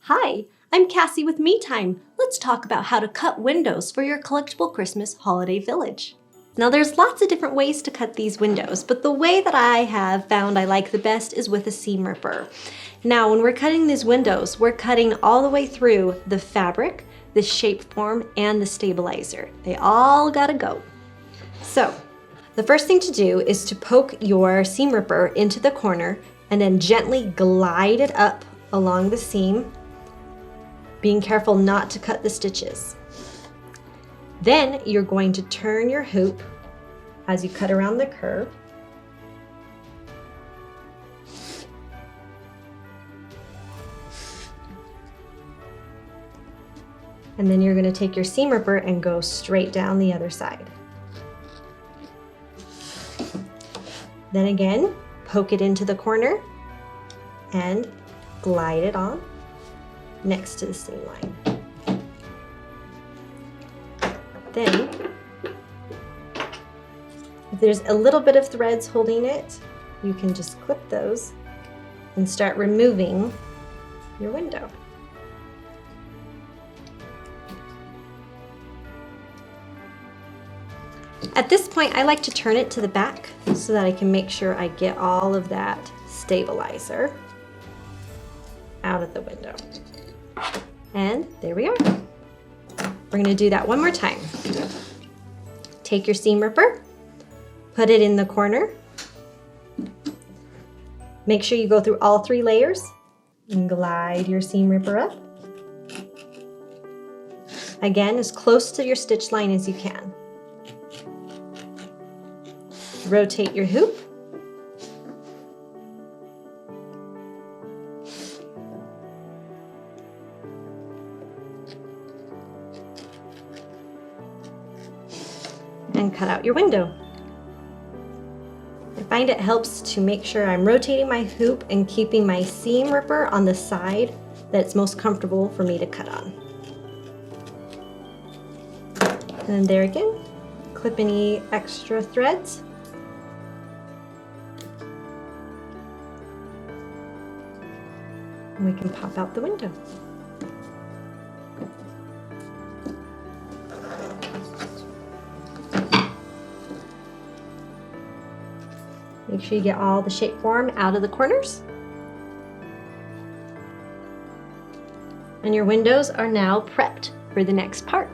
Hi, I'm Cassie with Me Time. Let's talk about how to cut windows for your collectible Christmas holiday village. Now there's lots of different ways to cut these windows, but the way that I have found I like the best is with a seam ripper. Now when we're cutting these windows, we're cutting all the way through the fabric, the shape form, and the stabilizer. They all gotta go. So the first thing to do is to poke your seam ripper into the corner and then gently glide it up along the seam, being careful not to cut the stitches. Then you're going to turn your hoop as you cut around the curve. And then you're going to take your seam ripper and go straight down the other side. Then again, poke it into the corner and glide it on next to the seam line. Then, if there's a little bit of threads holding it, you can just clip those and start removing your window. At this point, I like to turn it to the back so that I can make sure I get all of that stabilizer out of the window. And there we are. We're going to do that one more time. Take your seam ripper, put it in the corner. Make sure you go through all 3 layers and glide your seam ripper up. Again, as close to your stitch line as you can. Rotate your hoop. And cut out your window. I find it helps to make sure I'm rotating my hoop and keeping my seam ripper on the side that's most comfortable for me to cut on. And there again, clip any extra threads. And we can pop out the window. Make sure you get all the shape form out of the corners. And your windows are now prepped for the next part.